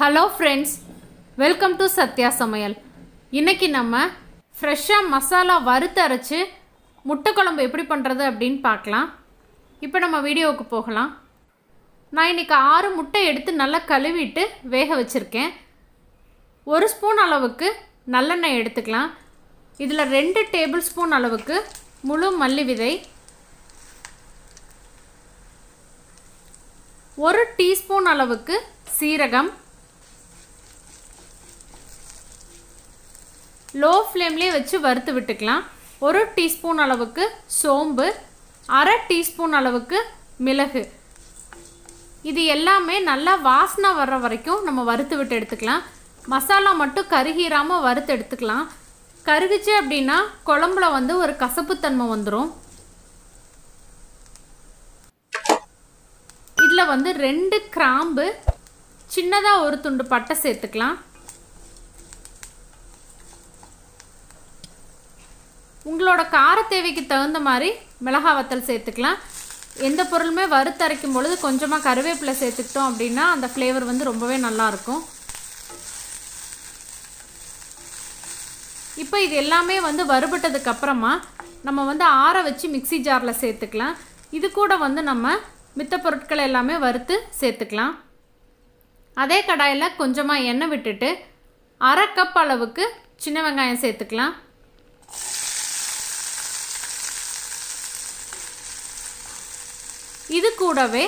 Hello friends, welcome to Sathya சமையல். இன்றைக்கி நம்ம ஃப்ரெஷ்ஷாக மசாலா வறுத்து அரைச்சி முட்டை குழம்பு எப்படி பண்ணுறது அப்படின்னு பார்க்கலாம். இப்போ நம்ம வீடியோவுக்கு போகலாம். நான் இன்றைக்கி 6 முட்டை எடுத்து நல்லா கழுவிட்டு வேக வச்சுருக்கேன். 1 ஸ்பூன் அளவுக்கு நல்லெண்ணெய் எடுத்துக்கலாம். இதில் 2 டேபிள் ஸ்பூன் அளவுக்கு முழு மல்லி விதை, 1 டீஸ்பூன் அளவுக்கு சீரகம், லோ ஃப்ளேம்லேயே வச்சு வறுத்து விட்டுக்கலாம். 1 டீஸ்பூன் அளவுக்கு சோம்பு, அரை டீஸ்பூன் அளவுக்கு மிளகு. இது எல்லாமே நல்லா வாசனை வர்ற வரைக்கும் நம்ம வறுத்து விட்டு எடுத்துக்கலாம். மசாலா மட்டும் கருகிராமல் வறுத்து எடுத்துக்கலாம். கருகிச்சு அப்படின்னா குழம்புல ஒரு கசப்புத்தன்மை வந்துடும். இதில் 2 கிராம்பு, சின்னதாக ஒரு துண்டு பட்டை சேர்த்துக்கலாம். உங்களோட கார தேவைக்கு தகுந்த மாதிரி மிளகாய் வத்தல் சேர்த்துக்கலாம். எந்த பொருளுமே வறுத்தரைக்கும் பொழுது கொஞ்சமாக கருவேப்பிலை சேர்த்துக்கிட்டோம் அப்படின்னா அந்த ஃப்ளேவர் ரொம்பவே நல்லாயிருக்கும். இப்போ இது எல்லாமே வறுபட்டதுக்கு அப்புறமா நம்ம ஆற வச்சு மிக்ஸி ஜாரில் சேர்த்துக்கலாம். இது கூட நம்ம மித்த பொருட்கள் எல்லாமே வறுத்து சேர்த்துக்கலாம். அதே கடாயில் கொஞ்சமாக எண்ணெய் விட்டுட்டு அரை கப் அளவுக்கு சின்ன வெங்காயம் சேர்த்துக்கலாம். இது கூடவே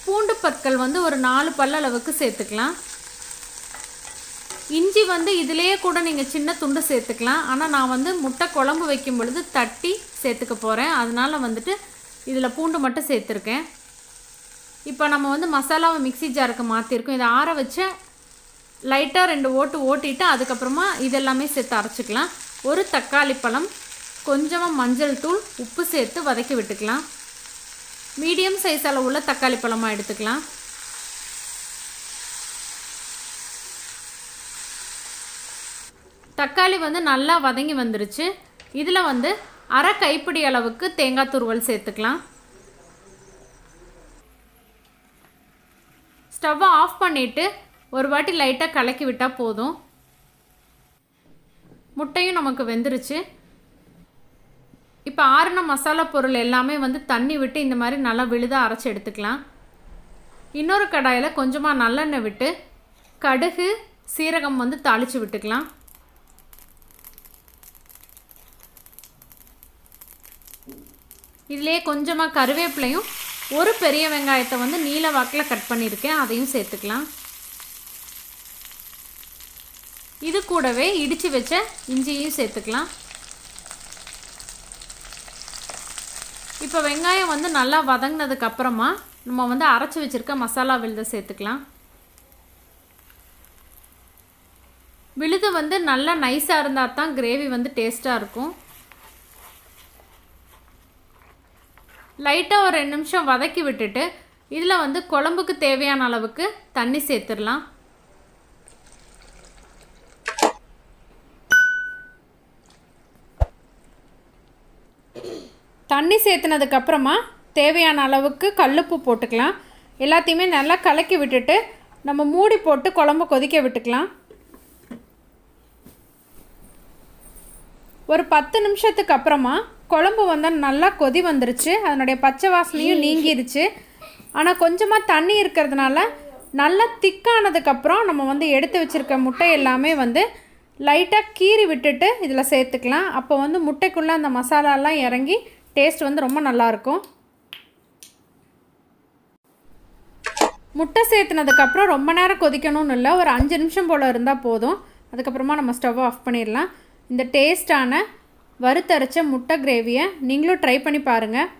பூண்டு பற்கள் ஒரு 4 பல்லளவுக்கு சேர்த்துக்கலாம். இஞ்சி இதிலேயே கூட நீங்கள் சின்ன துண்டு சேர்த்துக்கலாம். ஆனால் நான் முட்டை குழம்பு வைக்கும் பொழுது தட்டி சேர்த்துக்க போகிறேன். அதனால் இதில் பூண்டு மட்டும் சேர்த்துருக்கேன். இப்போ நம்ம மசாலாவை மிக்ஸி ஜாருக்கு மாற்றிருக்கோம். இதை ஆற வச்சு லைட்டாக 2 ஓட்டு ஓட்டிட்டு அதுக்கப்புறமா இதெல்லாமே சேர்த்து அரைச்சிக்கலாம். 1 தக்காளி பழம், கொஞ்சமாக மஞ்சள் தூள், உப்பு சேர்த்து வதக்கி விட்டுக்கலாம். மீடியம் சைஸ் அளவுள்ள தக்காளி பழமாக எடுத்துக்கலாம். தக்காளி நல்லா வதங்கி வந்துருச்சு. இதில் அரை கைப்பிடி அளவுக்கு தேங்காய் துருவல் சேர்த்துக்கலாம். ஸ்டவ்வை ஆஃப் பண்ணிவிட்டு ஒரு வாட்டி லைட்டாக கலக்கி விட்டால் போதும். முட்டையும் நமக்கு வெந்துருச்சு. இப்போ ஆறின மசாலா பொருள் எல்லாமே தண்ணி விட்டு இந்த மாதிரி நல்லா விழுதாக அரைச்சி எடுத்துக்கலாம். இன்னொரு கடாயில் கொஞ்சமாக நல்லெண்ணெய் விட்டு கடுகு, சீரகம் தாளித்து விட்டுக்கலாம். இதிலே கொஞ்சமாக கருவேப்பிலையும் 1 பெரிய வெங்காயத்தை நீல வாக்கில் கட் பண்ணியிருக்கேன், அதையும் சேர்த்துக்கலாம். இது கூடவே இடித்து வச்ச இஞ்சியையும் சேர்த்துக்கலாம். இப்போ வெங்காயம் நல்லா வதங்கினதுக்கு அப்புறமா நம்ம அரைச்சி வச்சுருக்க மசாலா விழுதை சேர்த்துக்கலாம். விழுது நல்லா நைஸாக இருந்தால் தான் கிரேவி டேஸ்ட்டாக இருக்கும். லைட்டாக ஒரு 2 நிமிஷம் வதக்கி விட்டுட்டு இதில் குழம்புக்கு தேவையான அளவுக்கு தண்ணி சேர்த்துடலாம். தண்ணி சேர்த்துனதுக்கப்புறமா தேவையான அளவுக்கு கல்லுப்பு போட்டுக்கலாம். எல்லாத்தையுமே நல்லா கலக்கி விட்டுட்டு நம்ம மூடி போட்டு குழம்பு கொதிக்க விட்டுக்கலாம். ஒரு 10 நிமிஷத்துக்கு அப்புறமா குழம்பு நல்லா கொதி வந்துருச்சு. அதனுடைய பச்சை வாசனையும் நீங்கிருச்சு. ஆனால் கொஞ்சமாக தண்ணி இருக்கிறதுனால நல்லா திக்கானதுக்கப்புறம் நம்ம எடுத்து வச்சுருக்க முட்டை எல்லாமே லைட்டாக கீறி விட்டுட்டு இதில் சேர்த்துக்கலாம். அப்போ முட்டைக்குள்ளே அந்த மசாலாலாம் இறங்கி டேஸ்ட் ரொம்ப நல்லாயிருக்கும். முட்டை சேர்த்துனதுக்கப்புறம் ரொம்ப நேரம் கொதிக்கணும்னு இல்லை, ஒரு 5 நிமிஷம் போல் இருந்தால் போதும். அதுக்கப்புறமா நம்ம ஸ்டவ்வை ஆஃப் பண்ணிடலாம். இந்த டேஸ்டான வறுத்தரைச்ச முட்டை கிரேவியை நீங்களும் ட்ரை பண்ணி பாருங்கள்.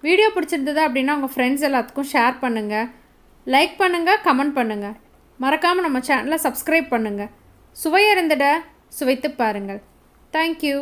வீடியோ பிடிச்சிருந்தது அப்படின்னா உங்கள் ஃப்ரெண்ட்ஸ் எல்லாத்துக்கும் ஷேர் பண்ணுங்கள், லைக் பண்ணுங்கள், கமெண்ட் பண்ணுங்கள். மறக்காமல் நம்ம சேனலை சப்ஸ்கிரைப் பண்ணுங்கள். சுவையறிந்திட சுவைத்து பாருங்கள். தேங்க்யூ.